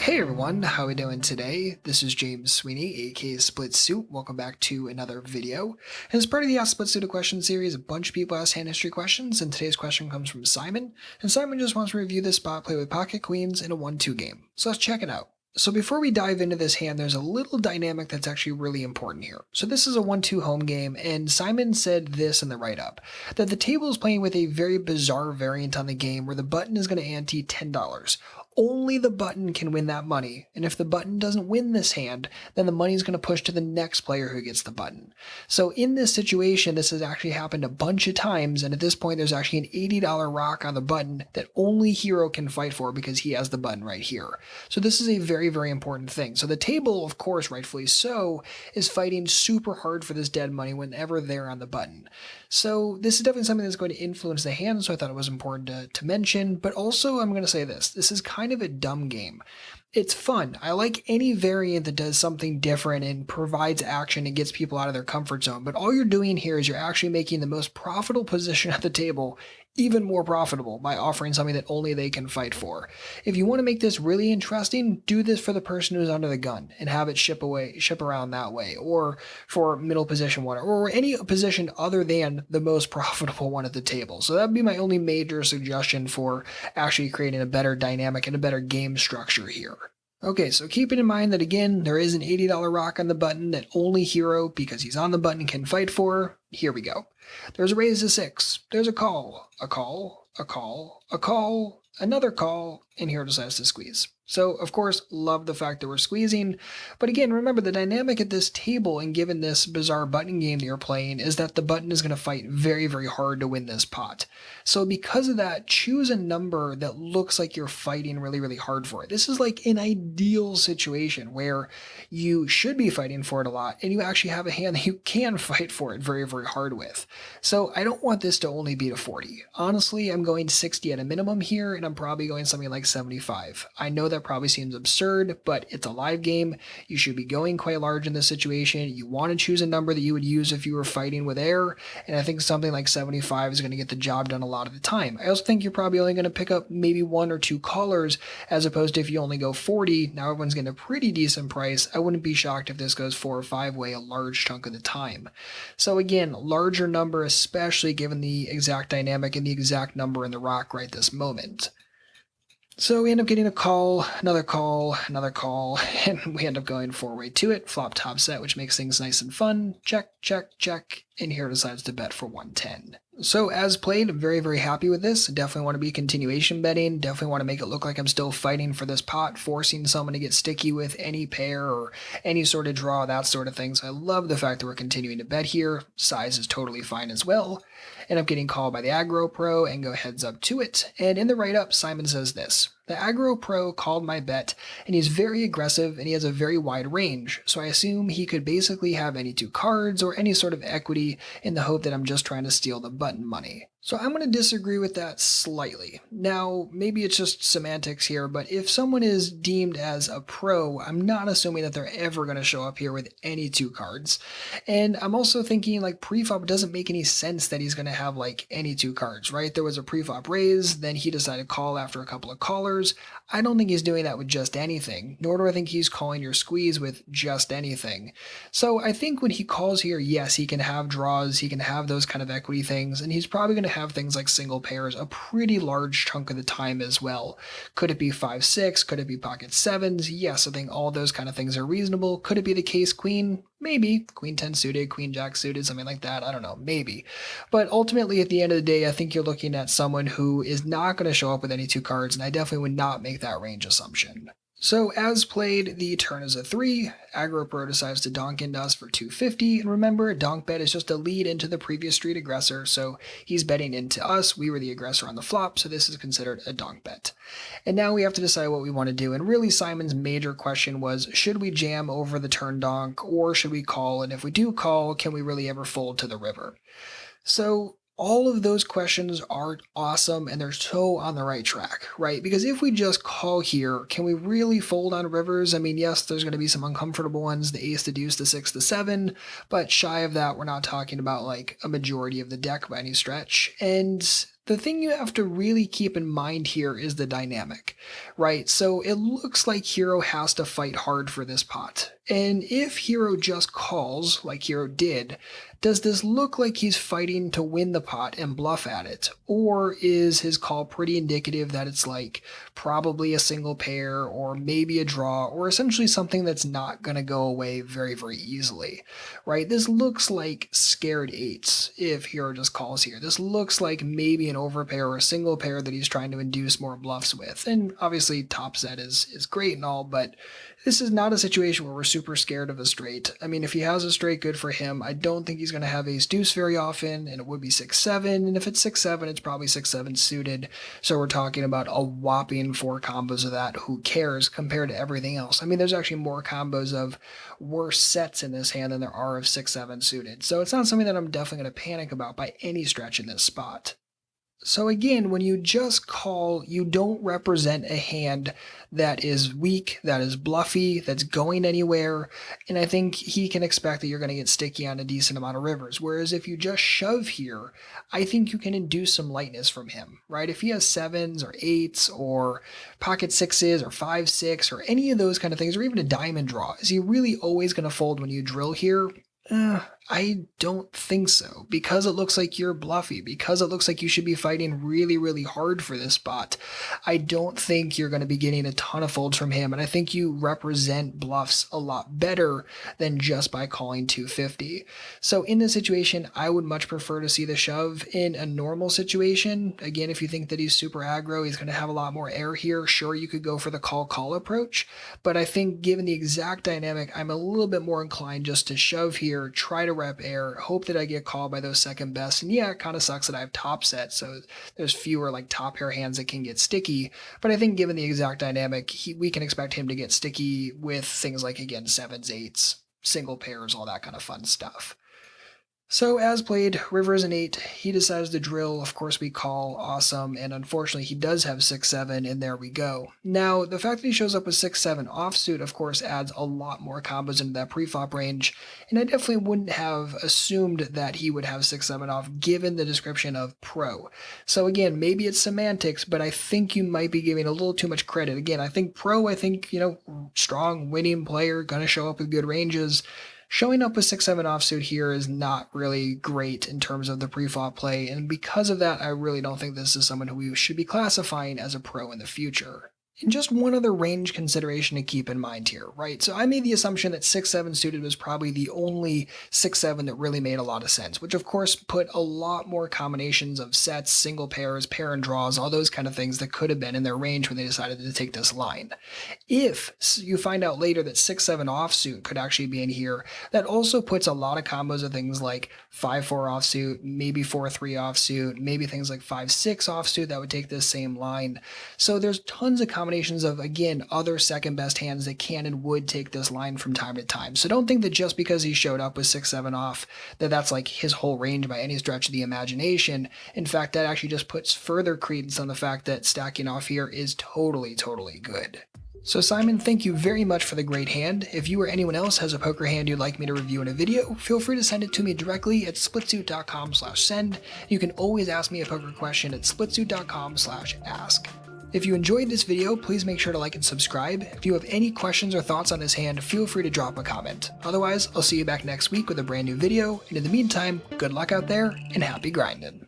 Hey everyone, how we doing today? This is James Sweeney, aka SplitSuit. Welcome back to another video. And as part of the Ask SplitSuit a Question series, a bunch of people ask hand history questions, and today's question comes from Simon. And Simon just wants to review this spot play with pocket queens in a 1-2 game. So let's check it out. So before we dive into this hand, there's a little dynamic that's actually really important here. So this is a 1-2 home game, and Simon said this in the write-up, that the table is playing with a very bizarre variant on the game where the button is going to ante $10. Only the button can win that money, and if the button doesn't win this hand, then the money is going to push to the next player who gets the button. So in this situation, this has actually happened a bunch of times, and at this point there's actually an $80 rock on the button that only hero can fight for because he has the button right here. So this is a very, very important thing. So the table, of course, rightfully so, is fighting super hard for this dead money whenever they're on the button. So this is definitely something that's going to influence the hand, so I thought it was important to mention, but also I'm going to say this is kind of a dumb game. It's fun. I like any variant that does something different and provides action and gets people out of their comfort zone, but all you're doing here is you're actually making the most profitable position at the table even more profitable by offering something that only they can fight for. If you want to make this really interesting, do this for the person who's under the gun and have it ship around that way, or for middle position one, or any position other than the most profitable one at the table. So that'd be my only major suggestion for actually creating a better dynamic and a better game structure here. Okay, so keeping in mind that again, there is an $80 rock on the button that only hero, because he's on the button, can fight for. Here we go. There's a raise to 6. There's a call, a call, a call, a call, another call, and hero decides to squeeze. So, of course, love the fact that we're squeezing, but again, remember the dynamic at this table and given this bizarre button game that you're playing is that the button is going to fight very, very hard to win this pot. So because of that, choose a number that looks like you're fighting really, really hard for it. This is like an ideal situation where you should be fighting for it a lot, and you actually have a hand that you can fight for it very, very hard with. So I don't want this to only be to 40. Honestly, I'm going 60 at a minimum here, and I'm probably going something like 75. I know that probably seems absurd, but it's a live game. You should be going quite large in this situation. You want to choose a number that you would use if you were fighting with air, and I think something like 75 is going to get the job done a lot of the time. I also think you're probably only going to pick up maybe 1 or 2 callers, as opposed to if you only go 40, now everyone's getting a pretty decent price. I wouldn't be shocked if this goes 4 or 5 way a large chunk of the time. So again, larger number, especially given the exact dynamic and the exact number in the rock right this moment. So we end up getting a call, another call, another call, and we end up going 4-way to it, flop top set, which makes things nice and fun. Check, check, check, and hero decides to bet for 110. So as played, I'm very, very happy with this. Definitely want to be continuation betting. Definitely want to make it look like I'm still fighting for this pot, forcing someone to get sticky with any pair or any sort of draw, that sort of thing. So I love the fact that we're continuing to bet here. Size is totally fine as well. End up getting called by the aggro pro and go heads up to it. And in the write-up, Simon says this: the aggro pro called my bet, and he's very aggressive and he has a very wide range, so I assume he could basically have any 2 cards or any sort of equity in the hope that I'm just trying to steal the button money. So I'm going to disagree with that slightly. Now, maybe it's just semantics here, but if someone is deemed as a pro, I'm not assuming that they're ever going to show up here with any 2 cards. And I'm also thinking like preflop doesn't make any sense that he's going to have like any 2 cards, right? There was a preflop raise, then he decided to call after a couple of callers. I don't think he's doing that with just anything, nor do I think he's calling your squeeze with just anything. So I think when he calls here, yes, he can have draws, he can have those kind of equity things, and he's probably going to have things like single pairs a pretty large chunk of the time as well. Could it be 5-6? Could it be pocket 7s? Yes, I think all those kind of things are reasonable. Could it be the case queen? Maybe. Queen 10 suited, queen jack suited, something like that. I don't know, maybe. But ultimately, at the end of the day, I think you're looking at someone who is not going to show up with any 2 cards, and I definitely would not make that range assumption. So as played, the turn is a 3. Aggro Pro decides to donk into us for 250, and remember, a donk bet is just a lead into the previous street aggressor, so he's betting into us. We were the aggressor on the flop, so this is considered a donk bet. And now we have to decide what we want to do, and really Simon's major question was, should we jam over the turn donk, or should we call, and if we do call, can we really ever fold to the river? So all of those questions are awesome and they're so on the right track, right? Because if we just call here, can we really fold on rivers? I mean, yes, there's going to be some uncomfortable ones, the ace, the deuce, the 6, the 7, but shy of that, we're not talking about like a majority of the deck by any stretch. And The thing you have to really keep in mind here is the dynamic, right? So it looks like Hero has to fight hard for this pot. And if Hero just calls, like Hero did, does this look like he's fighting to win the pot and bluff at it? Or is his call pretty indicative that it's like probably a single pair or maybe a draw or essentially something that's not going to go away very, very easily, right? This looks like scared eights if Hero just calls here. This looks like maybe an overpair or a single pair that he's trying to induce more bluffs with. And obviously top set is great and all, but this is not a situation where we're super scared of a straight. I mean, if he has a straight, good for him. I don't think he's going to have ace deuce very often, and it would be 6-7. And if it's 6-7, it's probably 6-7 suited. So we're talking about a whopping 4 combos of that. Who cares compared to everything else? I mean, there's actually more combos of worse sets in this hand than there are of 6-7 suited. So it's not something that I'm definitely going to panic about by any stretch in this spot. So again, when you just call, you don't represent a hand that is weak, that is bluffy, that's going anywhere, and I think he can expect that you're going to get sticky on a decent amount of rivers. Whereas if you just shove here, I think you can induce some lightness from him, right? If he has 7s or 8s or pocket 6s or 5-6 or any of those kind of things, or even a diamond draw, is he really always going to fold when you drill here? I don't think so, because it looks like you're bluffy, because it looks like you should be fighting really, really hard for this spot. I don't think you're going to be getting a ton of folds from him, and I think you represent bluffs a lot better than just by calling 250. So in this situation, I would much prefer to see the shove. In a normal situation, again, if you think that he's super aggro, he's going to have a lot more air here, sure, you could go for the call approach, but I think given the exact dynamic, I'm a little bit more inclined just to shove here, try to rep air, hope that I get called by those second best. And yeah, it kind of sucks that I have top set, so there's fewer like top pair hands that can get sticky. But I think given the exact dynamic, we can expect him to get sticky with things like, again, 7s, 8s, single pairs, all that kind of fun stuff. So as played, river is an 8, he decides to drill, of course we call, awesome, and unfortunately he does have 6-7, and there we go. Now, the fact that he shows up with 6-7 offsuit, of course, adds a lot more combos into that preflop range, and I definitely wouldn't have assumed that he would have 6-7 off given the description of pro. So again, maybe it's semantics, but I think you might be giving a little too much credit. Again, I think pro, strong, winning player, gonna show up with good ranges. Showing up with 6-7 offsuit here is not really great in terms of the preflop play, and because of that, I really don't think this is someone who we should be classifying as a pro in the future. And just one other range consideration to keep in mind here, right? So I made the assumption that 6-7 suited was probably the only 6-7 that really made a lot of sense, which of course put a lot more combinations of sets, single pairs, pair and draws, all those kind of things that could have been in their range when they decided to take this line. If you find out later that 6-7 offsuit could actually be in here, that also puts a lot of combos of things like 5-4 offsuit, maybe 4-3 offsuit, maybe things like 5-6 offsuit that would take this same line. So there's tons of combinations of, again, other second best hands that can and would take this line from time to time. So don't think that just because he showed up with 6-7 off, that's like his whole range by any stretch of the imagination. In fact, that actually just puts further credence on the fact that stacking off here is totally, totally good. So Simon, thank you very much for the great hand. If you or anyone else has a poker hand you'd like me to review in a video, feel free to send it to me directly at splitsuit.com/send. You can always ask me a poker question at splitsuit.com/ask. If you enjoyed this video, please make sure to like and subscribe. If you have any questions or thoughts on this hand, feel free to drop a comment. Otherwise, I'll see you back next week with a brand new video, and in the meantime, good luck out there and happy grinding.